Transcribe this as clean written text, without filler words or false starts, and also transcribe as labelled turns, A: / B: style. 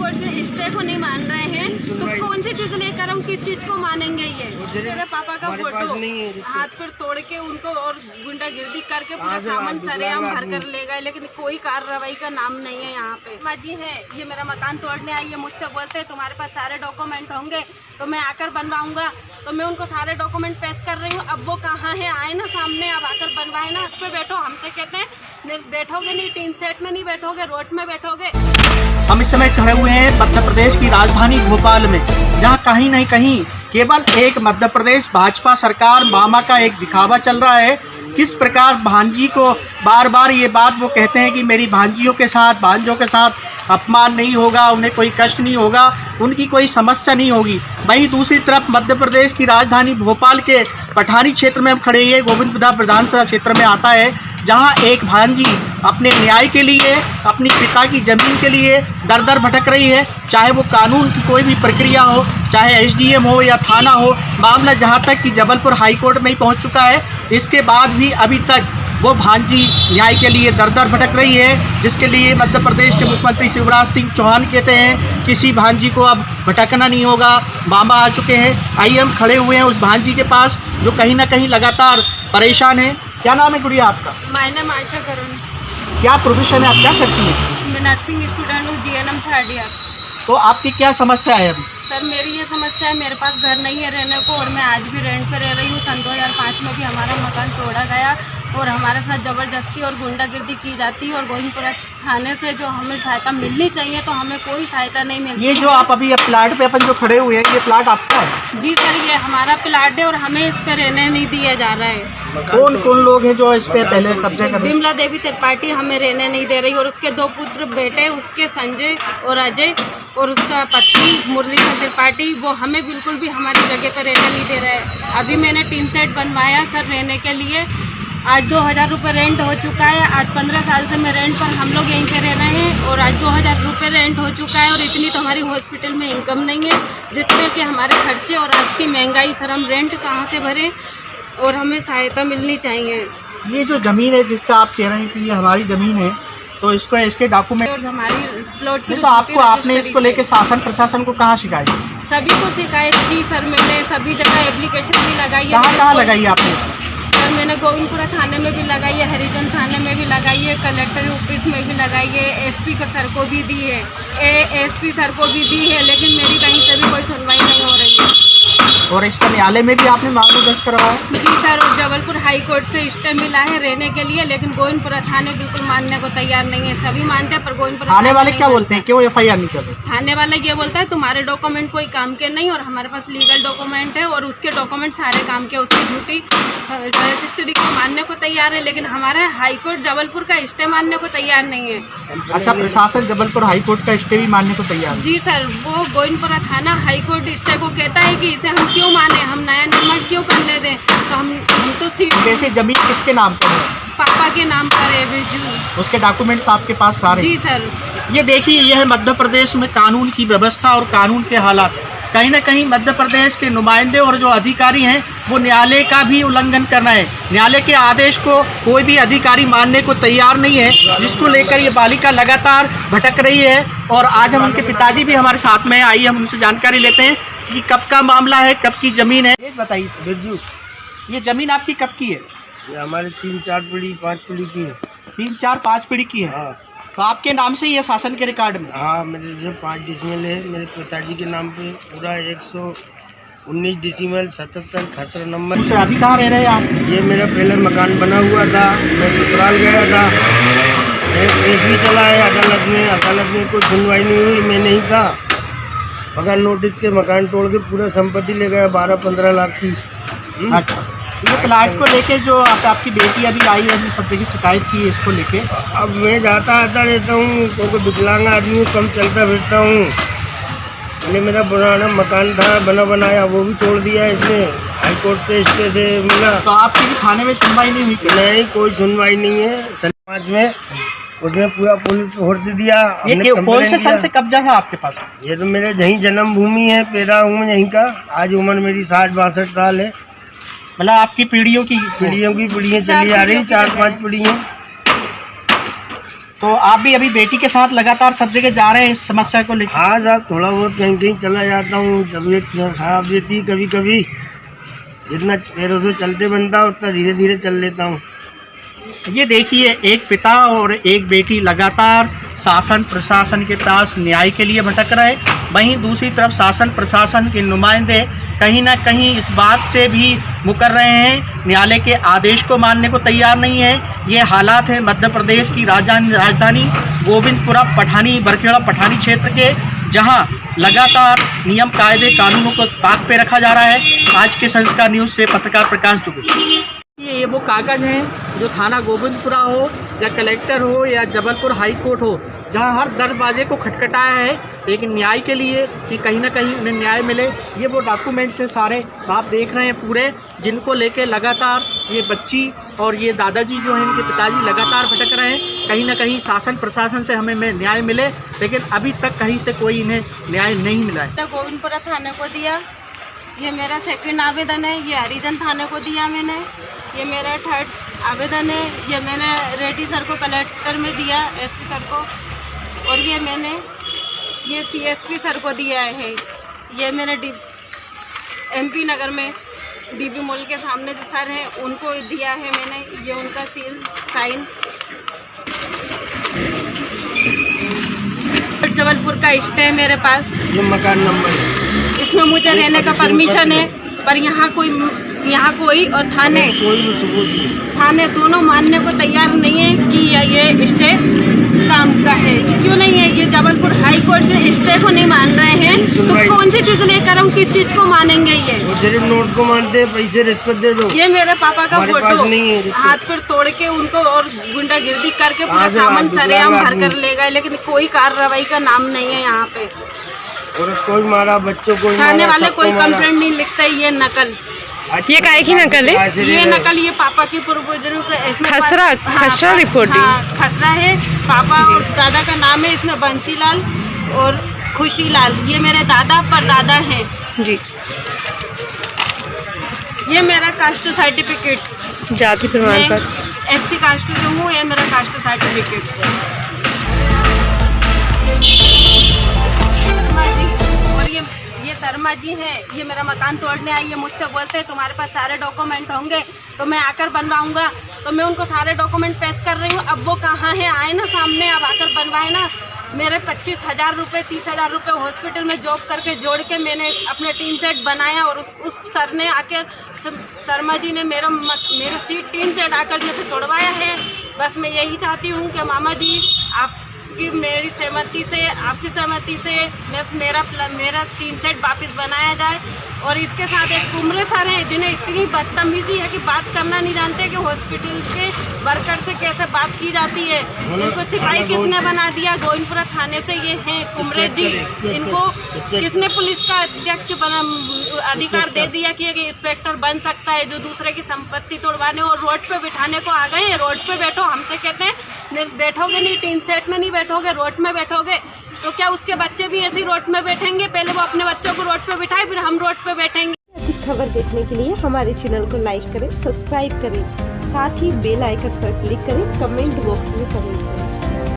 A: Court के stay को नहीं मान रहे हैं तो कौन सी चीज लेकर हम किस चीज को मानेंगे? ये मेरे पापा का फोटो हाथ पर तोड़ के उनको और गुंडागिर्दी करके पूरा सामान सरेआम भर कर ले गए, लेकिन कोई कार्रवाई का नाम नहीं है यहाँ पे। माँ जी है, ये मेरा मकान तोड़ने आई है, मुझसे बोलते हैं तुम्हारे पास सारे डॉक्यूमेंट होंगे तो मैं आकर बनवाऊंगा, तो मैं उनको सारे डॉक्यूमेंट पेश कर रही हूँ। अब वो कहाँ है? आए ना सामने, अब आकर बनवाए ना। पे बैठो, हमसे कहते हैं बैठोगे नहीं, टीन सेट में नहीं बैठोगे, रोड में बैठोगे।
B: हम इस समय खड़े हुए हैं मध्य प्रदेश की राजधानी भोपाल में, जहां कहीं नहीं कहीं केवल एक मध्य प्रदेश भाजपा सरकार मामा का एक दिखावा चल रहा है। किस प्रकार भांजी को बार बार ये बात वो कहते हैं कि मेरी भांजियों के साथ, भांजों के साथ अपमान नहीं होगा, उन्हें कोई कष्ट नहीं होगा, उनकी कोई समस्या नहीं होगी। वहीं दूसरी तरफ मध्य प्रदेश की राजधानी भोपाल के पठानी क्षेत्र में हम खड़े हैं, गोविंदपुरा विधानसभा क्षेत्र में आता है, जहां एक भांजी अपने न्याय के लिए, अपनी पिता की ज़मीन के लिए दर दर भटक रही है। चाहे वो कानून की कोई भी प्रक्रिया हो, चाहे एसडीएम हो या थाना हो, मामला जहां तक कि जबलपुर हाई कोर्ट में ही पहुंच चुका है, इसके बाद भी अभी तक वो भांजी न्याय के लिए दर दर भटक रही है, जिसके लिए मध्य प्रदेश के मुख्यमंत्री शिवराज सिंह चौहान कहते हैं किसी भांजी को अब भटकना नहीं होगा, मामा आ चुके हैं। आइए हम खड़े हुए हैं उस भांजी के पास जो कहीं ना कहीं लगातार परेशान है। क्या नाम है गुड़िया आपका?
A: माय नेम आयशा करुण।
B: क्या प्रोफेशन है, आप क्या करती हैं?
A: मैं नर्सिंग स्टूडेंट हूँ, GNM 3rd ईयर।
B: तो आपकी क्या समस्या है अभी?
A: सर मेरी ये समस्या है, मेरे पास घर नहीं है रहने को और मैं आज भी रेंट पर रह रही हूँ। सन 2005 में भी हमारा मकान तोड़ा गया और हमारे साथ ज़बरदस्ती और गुंडागिर्दी की जाती है, और गोविंदपुरा थाने से जो हमें सहायता मिलनी चाहिए तो हमें कोई सहायता नहीं मिलती।
B: ये जो आप अभी प्लाट पे अपन जो खड़े हुए हैं, ये प्लाट आपका है?
A: जी सर, ये हमारा प्लाट है और हमें इस पे रहने नहीं दिया जा रहा है।
B: कौन कौन लोग हैं जो इस पे पहले कब्जा कर रहे हैं?
A: विमला देवी त्रिपाठी हमें रहने नहीं दे रही, और उसके 2 पुत्र बेटे, उसके संजय और अजय, और उसका पत्नी मुरलीधर त्रिपाठी, वो हमें बिल्कुल भी हमारी जगह पर रहने नहीं दे रहे हैं। अभी मैंने टीन सेट बनवाया सर रहने के लिए, आज 2000 रुपये रेंट हो चुका है। आज 15 साल से मैं रेंट पर, हम लोग यहीं पे रह रहे हैं, और आज 2000 रुपये रेंट हो चुका है। और इतनी तो हमारी हॉस्पिटल में इनकम नहीं है जितने कि हमारे खर्चे, और आज की महंगाई, सर हम रेंट कहाँ से भरें, और हमें सहायता मिलनी चाहिए।
B: ये जो ज़मीन है जिसका आप कह रहे हैं कि ये हमारी ज़मीन है, तो इसको इसके डॉक्यूमेंट
A: और हमारी प्लॉट की,
B: तो आपने इसको लेके शासन प्रशासन को कहाँ शिकायत की?
A: सभी को शिकायत की सर, मैंने सभी जगह एप्लीकेशन भी लगाई है।
B: कहाँ लगाई आपने?
A: सर मैंने गोविंदपुरा थाने में भी लगाई है, हरिजन थाने में भी लगाई है, कलेक्टर ऑफिस में भी लगाई है, SP सर को भी दी है, ASP सर को भी दी है, लेकिन मेरी कहीं से भी कोई सुनवाई नहीं हो रही है।
B: और इसका न्यायालय में भी आपने मामला दर्ज करवाया?
A: जी सर, और जबलपुर हाई कोर्ट से स्टे मिला है रहने के लिए, लेकिन गोविंदपुरा थाने बिल्कुल मानने को तैयार नहीं है। सभी मानते हैं पर गोविंदपुरा
B: थाने वाले क्या बोलते हैं, क्यों FIR नहीं कर रहे?
A: थाने वाला ये बोलता है तुम्हारे डॉक्यूमेंट कोई काम के नहीं, और हमारे पास लीगल डॉक्यूमेंट है और उसके डॉक्यूमेंट सारे काम के। उसकी झूठी रजिस्ट्री को मानने को तैयार है, लेकिन हमारा हाई कोर्ट जबलपुर का स्टे मानने को तैयार नहीं है।
B: अच्छा, प्रशासन जबलपुर हाई कोर्ट का स्टे भी मानने को तैयार है?
A: जी सर, वो गोविंदपुरा थाना हाई कोर्ट स्टे को कहता है कि इसे हम क्यों माने, हम नया निर्माण क्यों करने दें, तो हम तो सीट।
B: वैसे जमीन किसके नाम पर है?
A: पापा के नाम पर है बिजू।
B: उसके डॉक्यूमेंट्स आपके पास सारे?
A: जी सर।
B: ये देखिए, यह है मध्य प्रदेश में कानून की व्यवस्था और कानून के हालात। कहीं ना कहीं मध्य प्रदेश के नुमाइंदे और जो अधिकारी हैं वो न्यायालय का भी उल्लंघन करना है। न्यायालय के आदेश को कोई भी अधिकारी मानने को तैयार नहीं है, जिसको लेकर ये बालिका लगातार भटक रही है। और आज हम उनके पिताजी भी हमारे साथ में, आइए हम उनसे जानकारी लेते हैं कि कब का मामला है, कब की ज़मीन है। एक बताइए बिरजू, ये ज़मीन आपकी कब की है?
C: ये हमारी 3-4 पीढ़ी 5 पीढ़ी की है।
B: 3-4-5 पीढ़ी की है? हाँ। तो आपके नाम से ही है शासन के रिकॉर्ड में?
C: हाँ, मेरे जो 5 डिसमिल है मेरे पिताजी के नाम पे, पूरा 119 डिसमिल 77 खसरा नंबर।
B: तो अभी कहाँ रह रहे हैं आप?
C: ये मेरा पहले मकान बना हुआ था, मैं ससुराल गया था, केस भी चला है अदालत में कोई सुनवाई नहीं हुई, मैं नहीं था। बगैर नोटिस के मकान तोड़ के पूरा संपत्ति ले गया 12-15 लाख की।
B: अच्छा, ये प्लाट को लेके जो आपकी बेटी अभी आई है, सब जगह शिकायत की है इसको लेके।
C: अब मैं जाता आता रहता हूँ क्योंकि विकलांग आदमी हूँ, कम चलता फिरता हूँ। मैंने मेरा पुराना मकान था बना बनाया, वो भी तोड़ दिया इसने, हाई कोर्ट से स्टे से मिला।
B: तो आपकी भी थाने में सुनवाई नहीं हुई?
C: नहीं, कोई सुनवाई नहीं है। समाज में उसने पूरा पुलिस फोर्स दिया।
B: ये कौन से साल से कब्जा है आपके पास?
C: ये तो मेरे यहीं जन्मभूमि है, पैदा हूँ यहीं का। आज उम्र मेरी 60-62 साल है।
B: मतलब आपकी पीढ़ियों की
C: पीढ़ियाँ चली आ रही, 4-5 पीढ़ियाँ।
B: तो आप भी अभी बेटी के साथ लगातार सब जगह जा रहे हैं इस समस्या को लेकर?
C: हाँ साहब, थोड़ा बहुत कहीं कहीं चला जाता हूँ, तबीयत खराब रहती कभी कभी, जितना पैरों से चलते बनता है उतना धीरे धीरे चल लेता हूँ।
B: ये देखिए, एक पिता और एक बेटी लगातार शासन प्रशासन के पास न्याय के लिए भटक रहे, वहीं दूसरी तरफ शासन प्रशासन के नुमाइंदे कहीं ना कहीं इस बात से भी मुकर रहे हैं, न्यायालय के आदेश को मानने को तैयार नहीं है। ये हालात है मध्य प्रदेश की राजधानी गोविंदपुरा पठानी बरखेड़ा पठानी क्षेत्र के, जहां लगातार नियम कायदे कानूनों को ताक पे रखा जा रहा है। आज के संस्कार न्यूज़ से पत्रकार प्रकाश दुबे। ये वो कागज़ हैं जो थाना गोविंदपुरा हो या कलेक्टर हो या जबलपुर हाई कोर्ट हो, जहां हर दरवाजे को खटखटाया है लेकिन न्याय के लिए कि कहीं ना कहीं उन्हें न्याय मिले। ये वो डॉक्यूमेंट्स हैं सारे, आप देख रहे हैं पूरे, जिनको लेके लगातार ये बच्ची और ये दादाजी जो हैं, इनके पिताजी लगातार भटक रहे हैं। कहीं ना कहीं शासन प्रशासन से हमें न्याय मिले, लेकिन अभी तक कहीं से कोई इन्हें न्याय नहीं मिला है।
A: गोविंदपुरा थाने को दिया, ये मेरा सेकंड आवेदन है। ये हरिजन थाने को दिया मैंने, ये मेरा थर्ड आवेदन है। ये मैंने रेड्डी सर को कलेक्टर में दिया, एसपी सर को, और ये मैंने ये सीएसपी सर को दिया है। ये मैंने एमपी नगर में डीबी मॉल के सामने जो सर हैं उनको दिया है मैंने, ये उनका सील साइन। जबलपुर का स्टे है मेरे पास,
C: ये मकान नंबर है,
A: इसमें मुझे रहने का परमिशन है, पर यहाँ कोई और थाने दोनों मानने को तैयार नहीं है कि ये स्टे काम का है। क्यों नहीं है? ये जबलपुर हाई कोर्ट से स्टे को नहीं मान रहे हैं, तो कौन सी चीज़ लेकर हम किस चीज़ को मानेंगे? ये
C: वो सिर्फ नोट को मानते हैं, पैसे रिश्वत दे दो।
A: ये मेरे पापा का फोटो हाथ पर तोड़ के उनको और गुंडागिर्दी करके पूरा सामान सरेआम भर कर ले गए, लेकिन कोई कार्रवाई का नाम नहीं है यहाँ पे।
C: और कोई मारा, बच्चों को
A: थाने वाले कोई कंप्लेंट नहीं लिखता। ये नकल,
D: ये काहे की नकल है?
A: ये नकल ये पापा की पूर्वजों का
D: खसरा रिपोर्टिंग।
A: हाँ, खसरा है। पापा और दादा का नाम है इसमें बंसीलाल और खुशीलाल। ये मेरे दादा परदादा हैं
D: जी।
A: ये मेरा कास्ट सर्टिफिकेट,
D: जाति प्रमाण पत्र,
A: SC कास्ट से हूँ। ये मेरा कास्ट सर्टिफिकेट। और ये शर्मा जी हैं, ये मेरा मकान तोड़ने आई है। मुझसे बोलते हैं तुम्हारे पास सारे डॉक्यूमेंट होंगे तो मैं आकर बनवाऊंगा, तो मैं उनको सारे डॉक्यूमेंट पेश कर रही हूँ। अब वो कहाँ हैं? आए ना सामने, अब आकर बनवाए ना। मेरे 25,000 रुपये 30,000 रुपये हॉस्पिटल में जॉब करके जोड़ के मैंने अपने टीन सेट बनाया, और उस सर ने आकर, शर्मा जी ने मेरे सीट टीन सेट आकर जैसे तोड़वाया है। बस मैं यही चाहती हूँ कि मामा जी आपकी मेरी सहमति से, आपकी सहमति से मेरा टीन सेट वापस बनाया जाए। और इसके साथ एक कुमरे सर हैं जिन्हें इतनी बदतमीजी है कि बात करना नहीं जानते कि हॉस्पिटल के वर्कर से कैसे बात की जाती है। इनको सिपाही किसने बना दिया? गोविंदपुरा थाने से ये हैं कुमरे जी। इनको किसने पुलिस का अध्यक्ष अधिकार दे दिया कि इंस्पेक्टर बन सकता है, जो दूसरे की संपत्ति तोड़वाने और रोड पे बिठाने को आ गए हैं। रोड पे बैठो, हमसे कहते हैं बैठोगे नहीं, टीन सेट में नहीं बैठोगे, रोड में बैठोगे। तो क्या उसके बच्चे भी ऐसी रोड में बैठेंगे? पहले वो अपने बच्चों को रोड पे बिठाए, फिर हम रोड पे बैठेंगे।
E: अधिक खबर देखने के लिए हमारे चैनल को लाइक करें, सब्सक्राइब करें, साथ ही बेल आइकन पर क्लिक करें, कमेंट बॉक्स में कमेंट करें।